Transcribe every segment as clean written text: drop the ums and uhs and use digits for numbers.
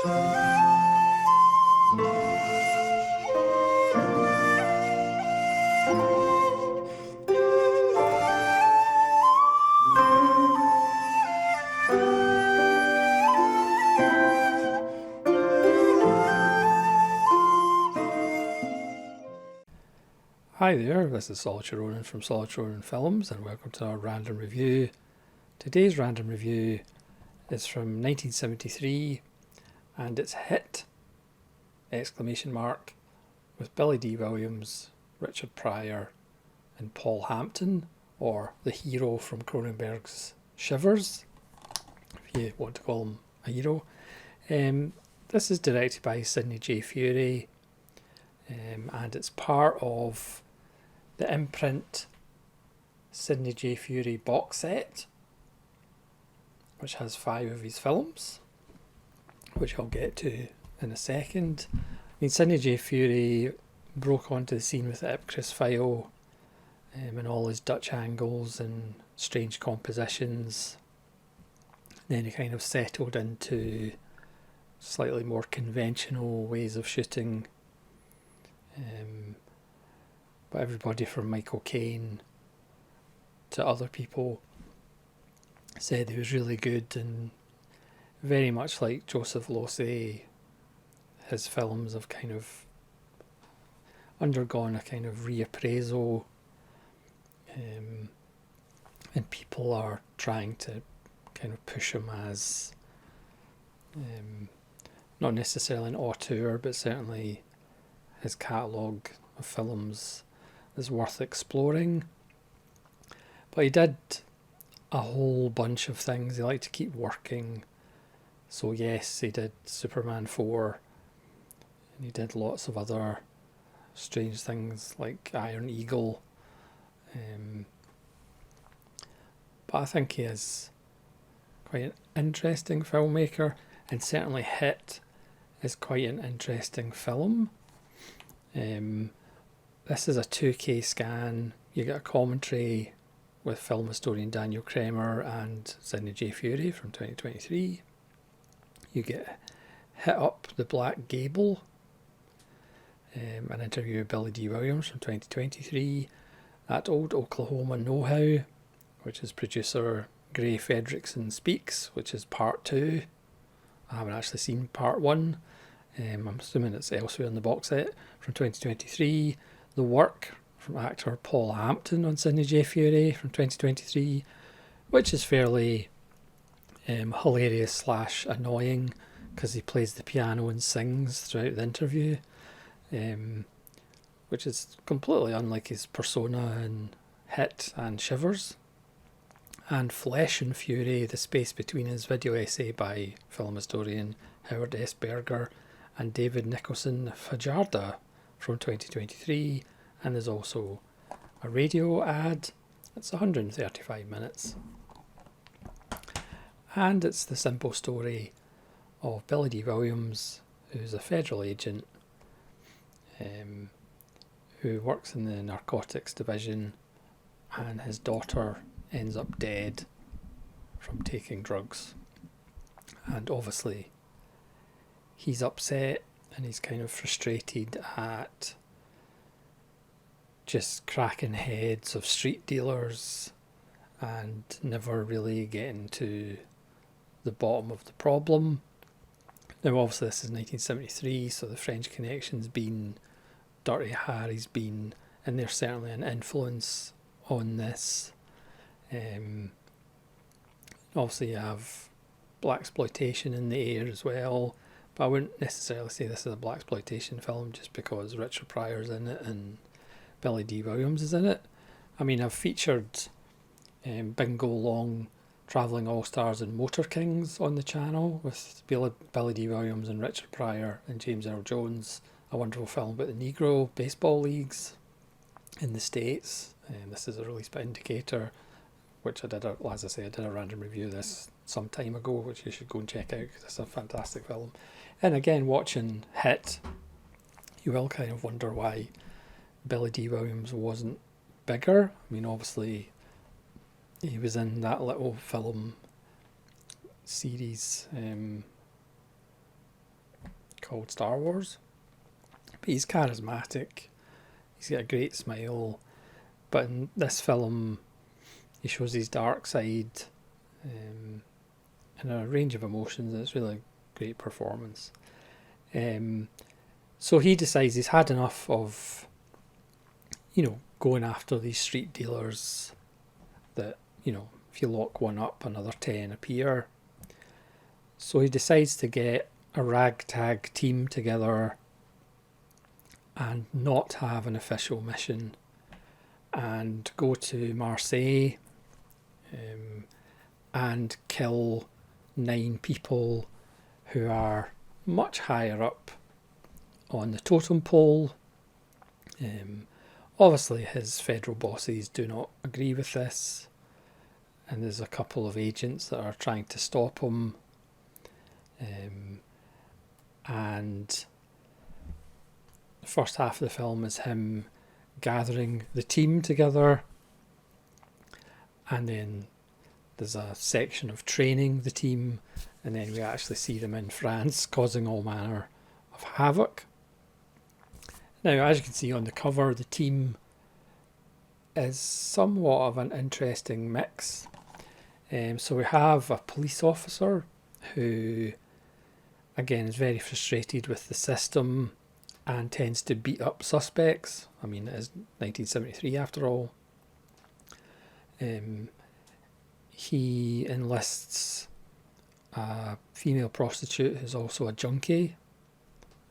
Hi there, this is Solitary Ronin from Solitary Ronin Films, and welcome to our random review. Today's random review is from 1973, and it's Hit! Exclamation mark, with Billy D. Williams, Richard Pryor, and Paul Hampton, or the hero from Cronenberg's Shivers, if you want to call him a hero. This is directed by Sidney J. Furie, and it's part of the Imprint Sidney J. Furie box set, which has 5 of his films, which I'll get to in a second. I mean, Sidney J. Furie broke onto the scene with the Ipcris file and all his Dutch angles and strange compositions. Then he kind of settled into slightly more conventional ways of shooting. But everybody from Michael Caine to other people said he was really good, and very much like Joseph Losey, his films have kind of undergone a kind of reappraisal, and people are trying to kind of push him as not necessarily an auteur, but certainly his catalogue of films is worth exploring. But he did a whole bunch of things. He liked to keep working. So yes, he did Superman 4, and he did lots of other strange things like Iron Eagle. But I think he is quite an interesting filmmaker, and certainly Hit is quite an interesting film. This is a 2K scan. You get a commentary with film historian Daniel Kremer and Sidney J. Furie from 2023. You get Hit Up the Black Gable, an interview with Billy D. Williams from 2023. That Old Oklahoma Know-How, which is producer Gray Fredrickson Speaks, which is part 2. I haven't actually seen part 1. I'm assuming it's elsewhere in the box set, from 2023. The Work, from actor Paul Hampton on Sidney J. Furie from 2023, which is fairly hilarious / annoying because he plays the piano and sings throughout the interview, which is completely unlike his persona in Hit and Shivers. And Flesh and Fury, the space between, his video essay by film historian Howard S. Berger and David Nicholson Fajardo from 2023, and there's also a radio ad. It's 135 minutes. And it's the simple story of Billy D. Williams, who's a federal agent who works in the narcotics division, and his daughter ends up dead from taking drugs. And obviously he's upset, and he's kind of frustrated at just cracking heads of street dealers and never really getting to the bottom of the problem. Now obviously this is 1973, so the French Connection's been, Dirty Harry's been, and there's certainly an influence on this. Obviously you have blaxploitation in the air as well, but I wouldn't necessarily say this is a blaxploitation film just because Richard Pryor's in it and Billy D. Williams is in it. I mean, I've featured Bingo Long, Travelling All-Stars and Motor Kings on the channel with Billy D. Williams and Richard Pryor and James Earl Jones, a wonderful film about the Negro baseball leagues in the States. This is a release by Indicator, which I did a random review of this some time ago, which you should go and check out because it's a fantastic film. And again, watching Hit, you will kind of wonder why Billy D. Williams wasn't bigger. I mean, obviously he was in that little film series called Star Wars. But he's charismatic, he's got a great smile, but in this film he shows his dark side, and a range of emotions, and it's really a great performance. So he decides he's had enough of, going after these street dealers that, if you lock one up, another 10 appear. So he decides to get a ragtag team together and not have an official mission, and go to Marseille and kill 9 people who are much higher up on the totem pole. Obviously his federal bosses do not agree with this, and there's a couple of agents that are trying to stop him. And the first half of the film is him gathering the team together, and then there's a section of training the team, and then we actually see them in France causing all manner of havoc. Now, as you can see on the cover, the team is somewhat of an interesting mix. So we have a police officer who, again, is very frustrated with the system and tends to beat up suspects. I mean, it is 1973 after all. He enlists a female prostitute who's also a junkie,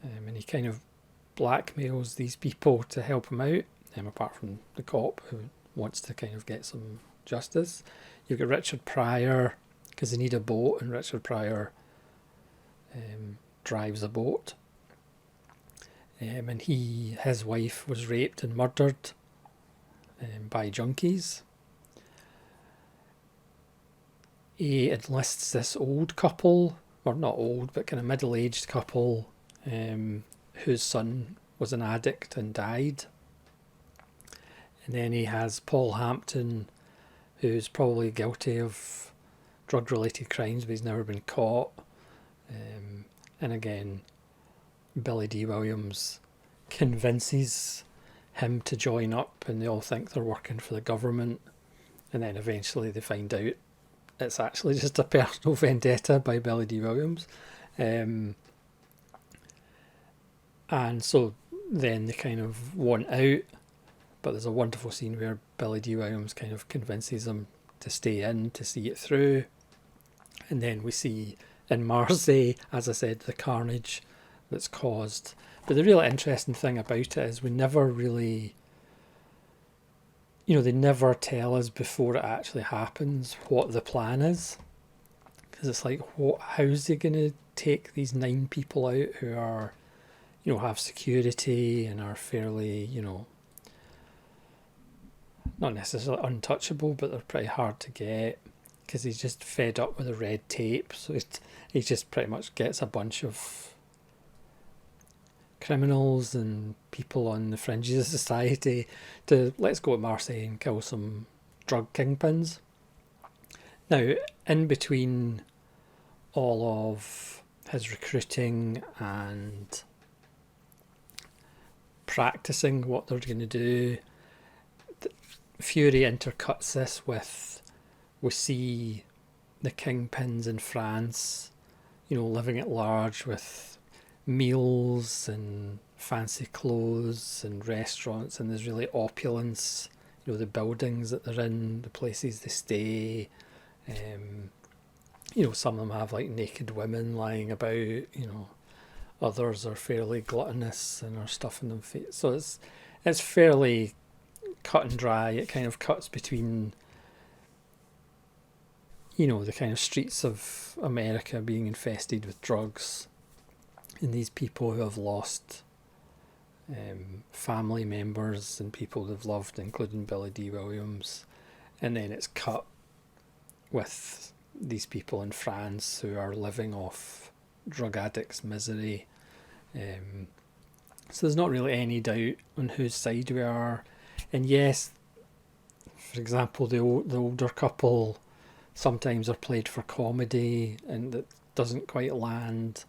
and he kind of blackmails these people to help him out, apart from the cop who wants to kind of get some justice. You've got Richard Pryor, because they need a boat, and Richard Pryor drives a boat. And his wife was raped and murdered by junkies. He enlists this old couple, or not old, but kind of middle-aged couple, whose son was an addict and died. And then he has Paul Hampton, who's probably guilty of drug-related crimes, but he's never been caught. And again, Billy D. Williams convinces him to join up, and they all think they're working for the government, and then eventually they find out it's actually just a personal vendetta by Billy D. Williams. And so then they kind of want out, but there's a wonderful scene where Billy D. Williams kind of convinces them to stay in to see it through. And then we see in Marseille, as I said, the carnage that's caused. But the real interesting thing about it is we never really, they never tell us before it actually happens what the plan is. Because it's like, how's he going to take these 9 people out who are, have security and are fairly, not necessarily untouchable, but they're pretty hard to get, because he's just fed up with the red tape. So he just pretty much gets a bunch of criminals and people on the fringes of society to, let's go to Marseille and kill some drug kingpins. Now, in between all of his recruiting and practicing what they're going to do, Furie intercuts this with, we see the kingpins in France, living at large with meals and fancy clothes and restaurants, and there's really opulence, the buildings that they're in, the places they stay. Some of them have like naked women lying about, others are fairly gluttonous and are stuffing them face. So it's fairly cut and dry. It kind of cuts between, the kind of streets of America being infested with drugs, and these people who have lost family members and people they've loved, including Billy D. Williams. And then it's cut with these people in France who are living off drug addicts' misery. So there's not really any doubt on whose side we are. And yes, for example, the older couple sometimes are played for comedy, and that doesn't quite land.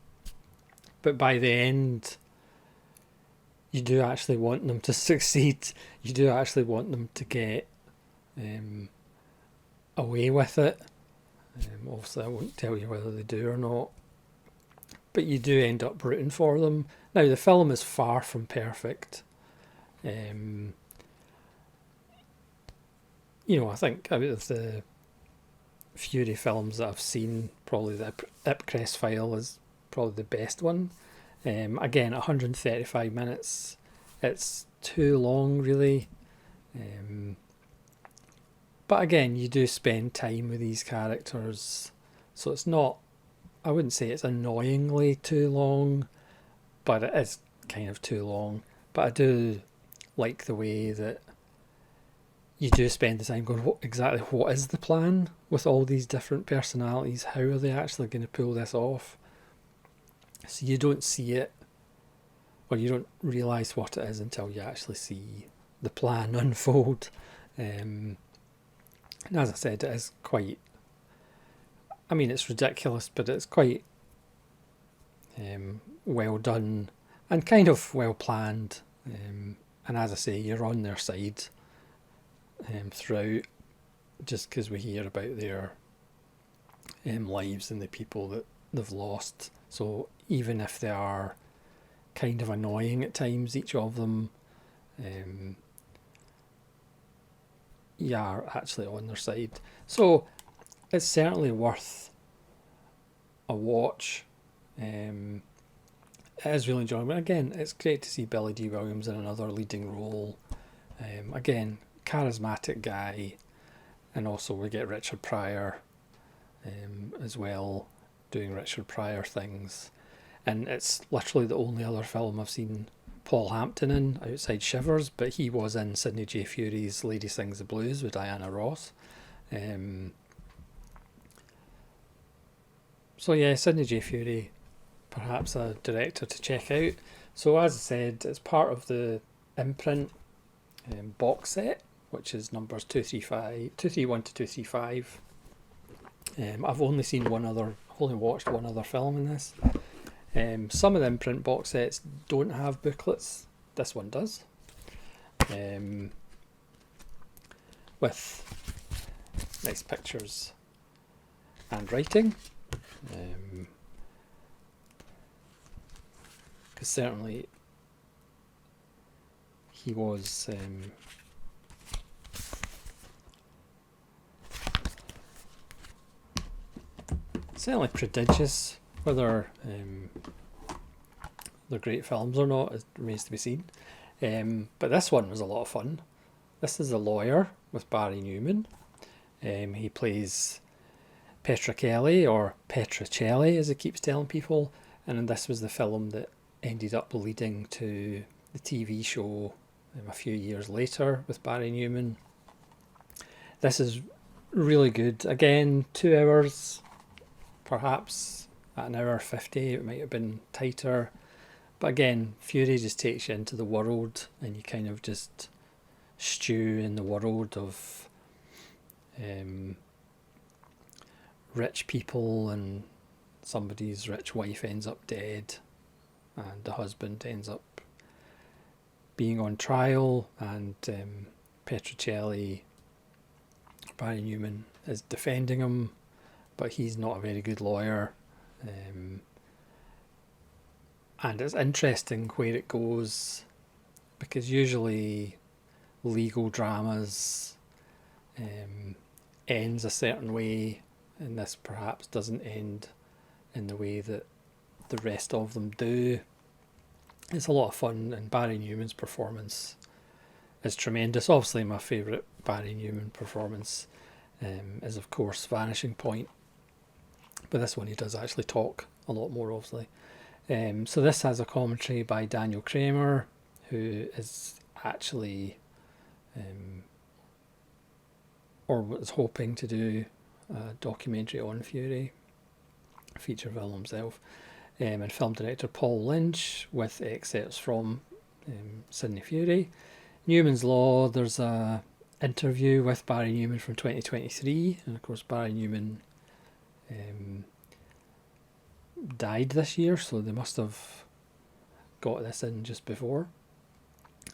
but by the end, you do actually want them to succeed. You do actually want them to get away with it. Obviously, I won't tell you whether they do or not, but you do end up rooting for them. Now, the film is far from perfect. You know, I think out of the Furie films that I've seen, probably the Ipcress File is probably the best one. Again, 135 minutes. It's too long, really. But again, you do spend time with these characters, so it's not, I wouldn't say it's annoyingly too long, but it is kind of too long. But I do like the way that you do spend the time going, what is the plan with all these different personalities? How are they actually going to pull this off? So you don't see it, or you don't realise what it is until you actually see the plan unfold. And as I said, it is quite, I mean, it's ridiculous, but it's quite well done and kind of well planned. And as I say, you're on their side throughout, just because we hear about their lives and the people that they've lost. So even if they are kind of annoying at times, each of them, you are actually on their side. So it's certainly worth a watch. It is really enjoyable. Again, it's great to see Billy D. Williams in another leading role. Again, charismatic guy, and also we get Richard Pryor as well, doing Richard Pryor things. And it's literally the only other film I've seen Paul Hampton in outside Shivers, but he was in Sidney J. Furie's Lady Sings the Blues with Diana Ross. So yeah, Sidney J. Furie, perhaps a director to check out. So as I said, it's part of the Imprint box set, which is numbers 231 to 235. I've only watched one other film in this. Some of the Imprint box sets don't have booklets. This one does. With nice pictures and writing. Because certainly he was certainly prodigious. Whether they're great films or not, it remains to be seen. But this one was a lot of fun. This is The Lawyer with Barry Newman. He plays Petrocelli, or Petrocelli as he keeps telling people, and this was the film that ended up leading to the TV show a few years later with Barry Newman. This is really good. Again, 2 hours, perhaps at an hour 50 it might have been tighter, but again, Furie just takes you into the world and you kind of just stew in the world of rich people, and somebody's rich wife ends up dead and the husband ends up being on trial, and Petrocelli, Barry Newman, is defending him, but he's not a very good lawyer. And it's interesting where it goes, because usually legal dramas ends a certain way, and this perhaps doesn't end in the way that the rest of them do. It's a lot of fun, and Barry Newman's performance is tremendous. Obviously my favourite Barry Newman performance is of course Vanishing Point, but this one he does actually talk a lot more, obviously. So this has a commentary by Daniel Kramer, who is actually or was hoping to do a documentary on Furie, a feature film himself, and film director Paul Lynch with excerpts from Sidney Furie. Newman's Law, there's a interview with Barry Newman from 2023, and of course Barry Newman died this year, so they must have got this in just before.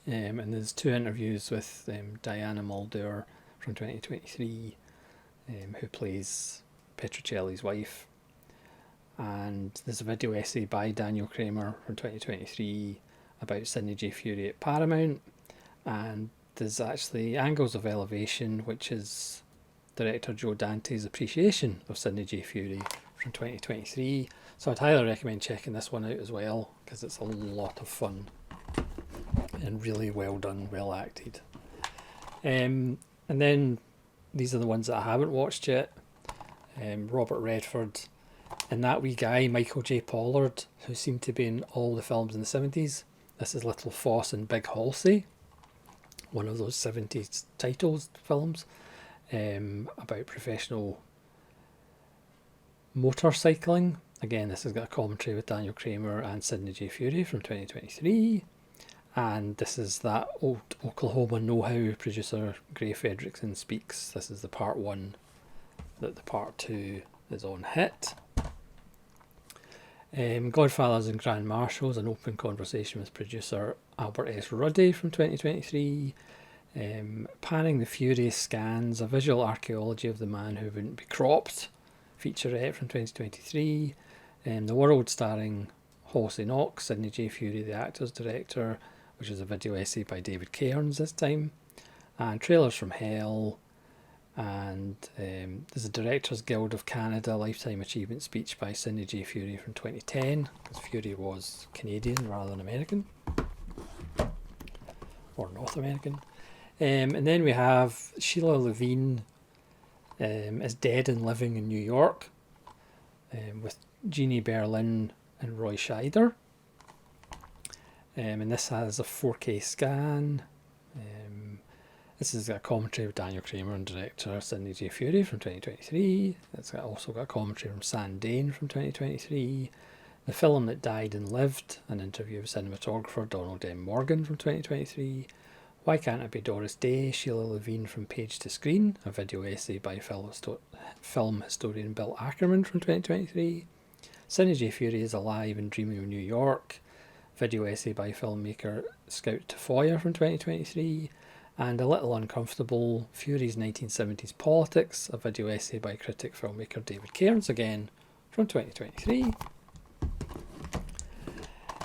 And there's 2 interviews with Diana Muldaur from 2023, who plays Petrocelli's wife. And there's a video essay by Daniel Kramer from 2023 about Sidney J. Furie at Paramount. And there's actually Angles of Elevation, which is director Joe Dante's appreciation of Sidney J. Furie from 2023. So I'd highly recommend checking this one out as well, because it's a lot of fun and really well done, well acted. And then these are the ones that I haven't watched yet. Robert Redford and that wee guy, Michael J. Pollard, who seemed to be in all the films in the 70s. This is Little Foss and Big Halsey, one of those 70s titles films about professional motorcycling. Again, this has got a commentary with Daniel Kramer and Sidney J. Furie from 2023. And this is that old Oklahoma know-how producer Gray Fredrickson speaks. This is the part 1, that the part 2 is on Hit. Godfathers and Grand Marshals, an open conversation with producer Albert S. Ruddy from 2023. Panning the Fury Scans, a visual archaeology of the man who wouldn't be cropped, featurette from 2023. The World, starring Halsey Knox, Sidney J. Furie, the actor's director, which is a video essay by David Cairns this time. And Trailers from Hell. And there's a Directors Guild of Canada Lifetime Achievement speech by Sidney J. Furie from 2010, because Furie was Canadian rather than American, or North American. And then we have Sheila Levine is Dead and Living in New York, with Jeannie Berlin and Roy Scheider. And this has a 4K scan. This has got a commentary with Daniel Kramer and director Sidney J. Furie from 2023. It's also got a commentary from San Dane from 2023. The Film That Died and Lived, an interview with cinematographer Donald M. Morgan from 2023. Why Can't It Be Doris Day, Sheila Levine from Page to Screen, a video essay by film historian Bill Ackerman from 2023. Sidney J. Furie is Alive and Dreaming of New York, video essay by filmmaker Scout Tafoya from 2023. And A Little Uncomfortable, Furie's 1970s Politics, a video essay by critic filmmaker David Cairns, again from 2023.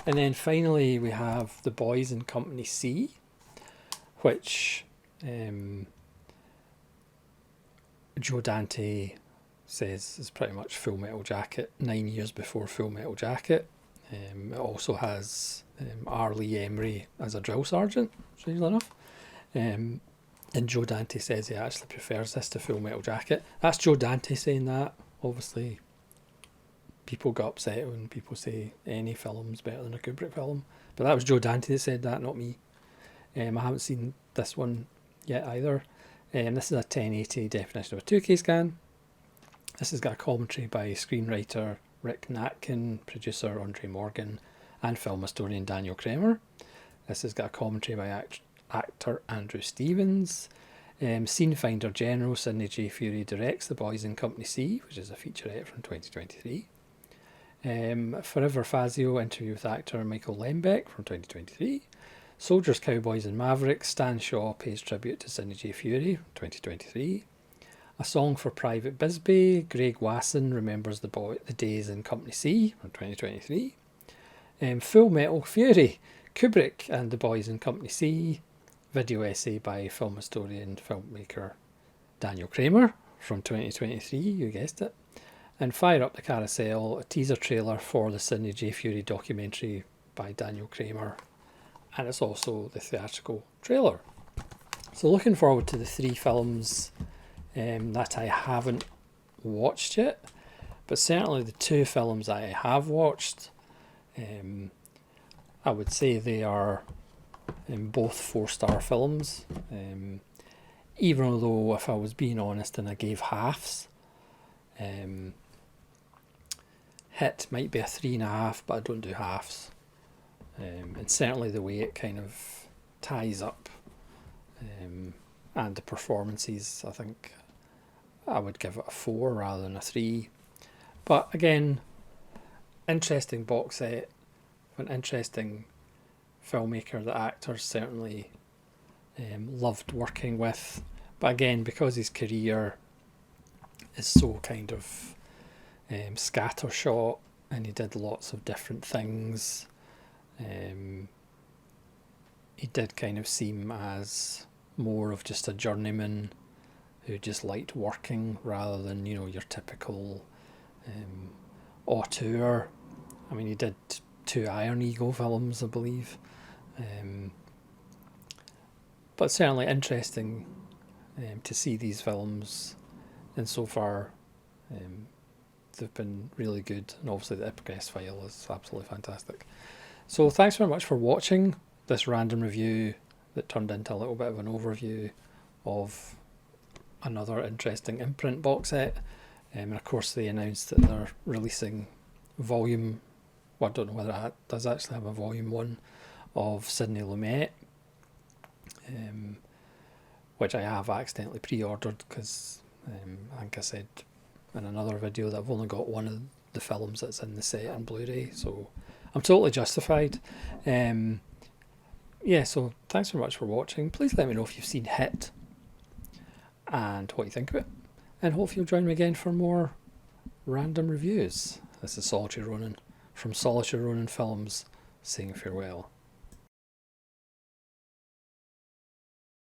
And then finally we have The Boys in Company C, which Joe Dante says is pretty much Full Metal Jacket, 9 years before Full Metal Jacket. It also has R. Lee Emery as a drill sergeant, strangely enough. And Joe Dante says he actually prefers this to Full Metal Jacket. That's Joe Dante saying that. Obviously, people get upset when people say any film's better than a Kubrick film. But that was Joe Dante that said that, not me. I haven't seen this one yet either. This is a 1080 definition of a 2K scan. This has got a commentary by screenwriter Rick Natkin, producer Andre Morgan, and film historian Daniel Kramer. This has got a commentary by actor Andrew Stevens. Scene Finder General Sidney J. Furie directs The Boys in Company C, which is a featurette from 2023. Forever Fazio, interview with actor Michael Lembeck from 2023. Soldiers, Cowboys and Mavericks, Stan Shaw pays tribute to Sidney J. Furie, 2023. A Song for Private Bisbee, Greg Wasson remembers the days in Company C, from 2023. Full Metal Fury, Kubrick and the Boys in Company C, video essay by film historian filmmaker Daniel Kramer, from 2023, you guessed it. And Fire Up the Carousel, a teaser trailer for the Sidney J. Furie documentary by Daniel Kramer, and it's also the theatrical trailer. So looking forward to the 3 films that I haven't watched yet, but certainly the 2 films I have watched, I would say they are both 4-star films, even though, if I was being honest and I gave halves, Hit might be a 3.5, but I don't do halves. And certainly the way it kind of ties up and the performances, I think I would give it a 4 rather than a 3. But again, interesting box set, an interesting filmmaker that actors certainly loved working with. But again, because his career is so kind of scattershot, and he did lots of different things, he did kind of seem as more of just a journeyman who just liked working rather than, you know, your typical auteur. I mean, he did 2 Iron Eagle films, I believe. But certainly interesting to see these films, and so far they've been really good, and obviously the Ipcress file is absolutely fantastic. So thanks very much for watching this random review that turned into a little bit of an overview of another interesting Imprint box set. And of course they announced that they're releasing volume, well, I don't know whether it does actually have a volume 1 of Sidney J, which I have accidentally pre-ordered because I think I said in another video that I've only got one of the films that's in the set on Blu-ray, so I'm totally justified. Yeah, so thanks very much for watching. Please let me know if you've seen Hit and what you think of it, and hopefully you'll join me again for more random reviews. This is Solitary Ronin from Solitary Ronin Films saying farewell.